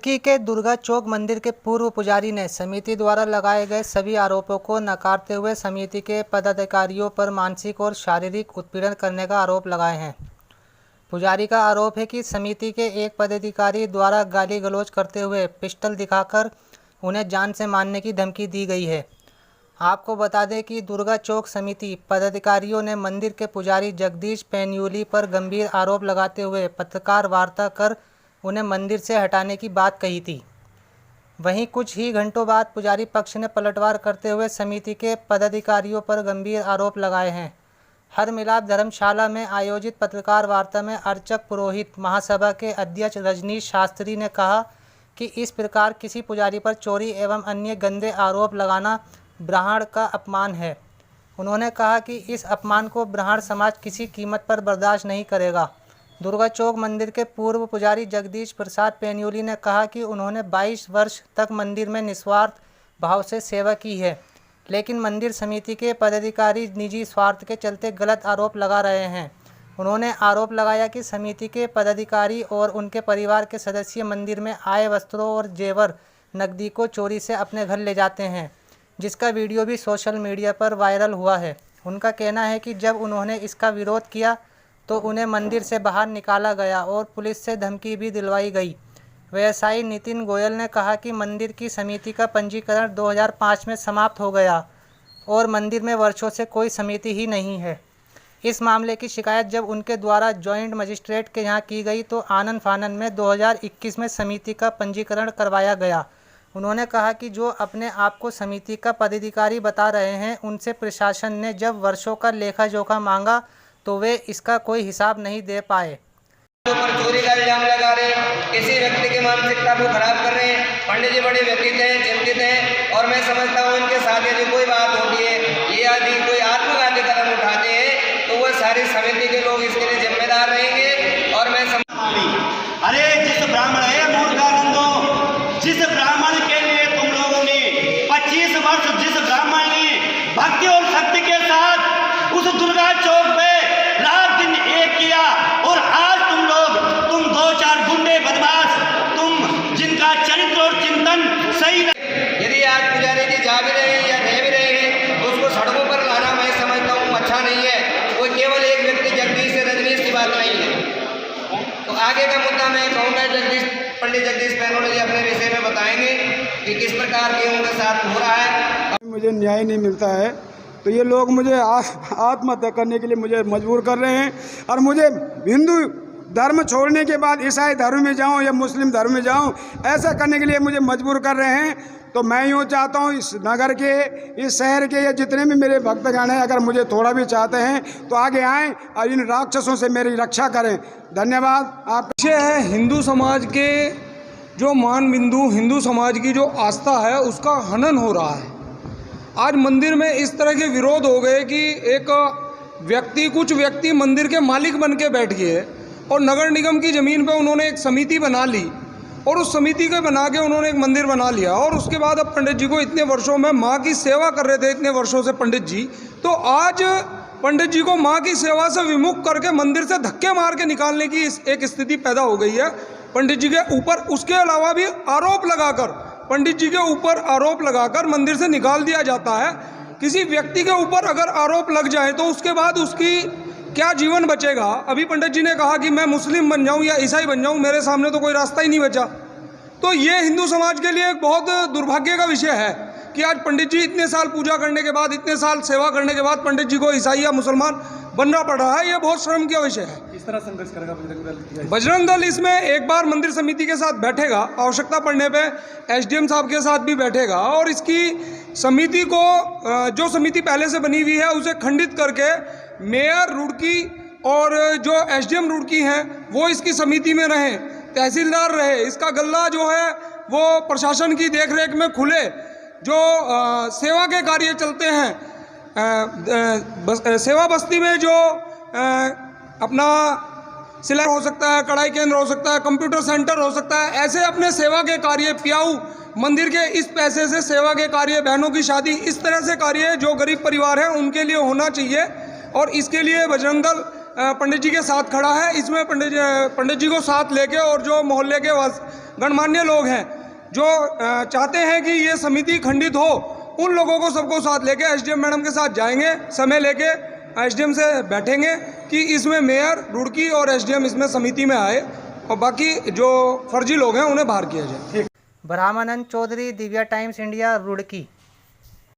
रुड़की के दुर्गा चौक मंदिर के पूर्व पुजारी ने समिति द्वारा लगाए गए सभी आरोपों को नकारते हुए समिति के पदाधिकारियों पर मानसिक और शारीरिक उत्पीड़न करने का आरोप लगाए हैं। पुजारी का आरोप है कि समिति के एक पदाधिकारी द्वारा गाली गलौज करते हुए पिस्टल दिखाकर उन्हें जान से मारने की धमकी दी गई है। आपको बता दें कि दुर्गा चौक समिति पदाधिकारियों ने मंदिर के पुजारी जगदीश पैन्यूली पर गंभीर आरोप लगाते हुए पत्रकार वार्ता कर उन्हें मंदिर से हटाने की बात कही थी। वहीं कुछ ही घंटों बाद पुजारी पक्ष ने पलटवार करते हुए समिति के पदाधिकारियों पर गंभीर आरोप लगाए हैं। हर मिलाप धर्मशाला में आयोजित पत्रकार वार्ता में अर्चक पुरोहित महासभा के अध्यक्ष रजनीश शास्त्री ने कहा कि इस प्रकार किसी पुजारी पर चोरी एवं अन्य गंदे आरोप लगाना ब्राह्मण का अपमान है। उन्होंने कहा कि इस अपमान को ब्राह्मण समाज किसी कीमत पर बर्दाश्त नहीं करेगा। दुर्गा चौक मंदिर के पूर्व पुजारी जगदीश प्रसाद पैन्यूली ने कहा कि उन्होंने 22 वर्ष तक मंदिर में निस्वार्थ भाव से सेवा की है, लेकिन मंदिर समिति के पदाधिकारी निजी स्वार्थ के चलते गलत आरोप लगा रहे हैं। उन्होंने आरोप लगाया कि समिति के पदाधिकारी और उनके परिवार के सदस्य मंदिर में आए वस्त्रों और जेवर नकदी को चोरी से अपने घर ले जाते हैं, जिसका वीडियो भी सोशल मीडिया पर वायरल हुआ है। उनका कहना है कि जब उन्होंने इसका विरोध किया तो उन्हें मंदिर से बाहर निकाला गया और पुलिस से धमकी भी दिलवाई गई। व्यवसायी नितिन गोयल ने कहा कि मंदिर की समिति का पंजीकरण 2005 में समाप्त हो गया और मंदिर में वर्षों से कोई समिति ही नहीं है। इस मामले की शिकायत जब उनके द्वारा जॉइंट मजिस्ट्रेट के यहाँ की गई तो आनन फानन में 2021 में समिति का पंजीकरण करवाया गया। उन्होंने कहा कि जो अपने आप को समिति का पदाधिकारी बता रहे हैं, उनसे प्रशासन ने जब वर्षों का लेखा जोखा मांगा तो वे इसका कोई हिसाब नहीं दे पाए। पर चोरी का इल्जाम लगा रहे हैं, किसी व्यक्ति की मानसिकता को खराब कर रहे हैं। पंडित जी बड़े व्यतीत हैं, चिंतित हैं और मैं समझता हूँ इनके साथ यदि कोई बात होती है, ये यदि कोई आत्मघाती कदम उठाते हैं तो वह सारी समिति के लोग इसके लिए जिम्मेदार रहेंगे। और मैं अरे जिस ब्राह्मण है मूर्खानंदो, जिस ब्राह्मण के लिए तुम लोगों ने 25 वर्ष जिस ब्राह्मण ने भक्ति और शक्ति के साथ उस दुर्गा चौक पे रात दिन एक किया और आज तुम 2-4 गुंडे बदमाश, तुम जिनका चरित्र और चिंतन सही यदि आज पुजारी जी जा भी रहे हैं या रह भी रहे हैं तो उसको सड़कों पर लाना मैं समझता हूँ अच्छा नहीं है। कोई केवल एक व्यक्ति जगदीश से रजनीश की बात नहीं है। तो आगे का मुद्दा मैं कहूँगा पंडित जगदीश पैन्यूली जी अपने विषय में बताएंगे कि किस प्रकार के उनके साथ हो रहा है। मुझे न्याय नहीं मिलता है तो ये लोग मुझे आत्महत्या करने के लिए मुझे मजबूर कर रहे हैं और मुझे हिंदू धर्म छोड़ने के बाद ईसाई धर्म में जाऊं या मुस्लिम धर्म में जाऊं, ऐसा करने के लिए मुझे मजबूर कर रहे हैं। तो मैं यूँ चाहता हूं इस नगर के, इस शहर के या जितने भी मेरे भक्तगण हैं, अगर मुझे थोड़ा भी चाहते हैं तो आगे आएँ और इन राक्षसों से मेरी रक्षा करें। धन्यवाद। आप है हिंदू समाज के जो मान बिंदु, हिंदू समाज की जो आस्था है उसका हनन हो रहा है। आज मंदिर में इस तरह के विरोध हो गए कि कुछ व्यक्ति मंदिर के मालिक बन के बैठ गए और नगर निगम की ज़मीन पे उन्होंने एक समिति बना ली और उस समिति के बना के उन्होंने एक मंदिर बना लिया। और उसके बाद अब पंडित जी को इतने वर्षों में माँ की सेवा कर रहे थे, इतने वर्षों से पंडित जी, तो आज पंडित जी को माँ की सेवा से विमुख करके मंदिर से धक्के मार के निकालने की एक स्थिति पैदा हो गई है पंडित जी के ऊपर। उसके अलावा भी आरोप लगाकर, पंडित जी के ऊपर आरोप लगाकर मंदिर से निकाल दिया जाता है। किसी व्यक्ति के ऊपर अगर आरोप लग जाए तो उसके बाद उसकी क्या जीवन बचेगा। अभी पंडित जी ने कहा कि मैं मुस्लिम बन जाऊं या ईसाई बन जाऊं, मेरे सामने तो कोई रास्ता ही नहीं बचा। तो ये हिंदू समाज के लिए एक बहुत दुर्भाग्य का विषय है कि आज पंडित जी इतने साल पूजा करने के बाद, इतने साल सेवा करने के बाद पंडित जी को ईसाई या मुसलमान बनना पड़ रहा है। ये बहुत शर्म का विषय है। किस तरह संघर्ष करेगा बजरंग दल? बजरंग दल इसमें एक बार मंदिर समिति के साथ बैठेगा, आवश्यकता पड़ने पे एसडीएम साहब के साथ भी बैठेगा और इसकी समिति को, जो समिति पहले से बनी हुई है, उसे खंडित करके मेयर रुड़की और जो एसडीएम रुड़की हैं वो इसकी समिति में रहें, तहसीलदार रहे। इसका गल्ला जो है वो प्रशासन की देखरेख में खुले। जो सेवा के कार्य चलते हैं, सेवा बस्ती में जो अपना सिलाई हो सकता है, कढ़ाई केंद्र हो सकता है, कंप्यूटर सेंटर हो सकता है, ऐसे अपने सेवा के कार्य, प्याऊ मंदिर के इस पैसे से सेवा के कार्य, बहनों की शादी, इस तरह से कार्य जो गरीब परिवार हैं उनके लिए होना चाहिए। और इसके लिए बजरंग दल पंडित जी के साथ खड़ा है। इसमें पंडित जी को साथ लेके और जो मोहल्ले के गणमान्य लोग हैं जो चाहते हैं कि ये समिति खंडित हो, उन लोगों को सबको साथ लेके एसडीएम मैडम के साथ जाएंगे, समय लेके एसडीएम से बैठेंगे कि इसमें मेयर रुड़की और एसडीएम इसमें समिति में आए और बाकी जो फर्जी लोग हैं उन्हें बाहर किया जाए। ब्रह्मानंद चौधरी, दिव्या टाइम्स इंडिया, रुड़की।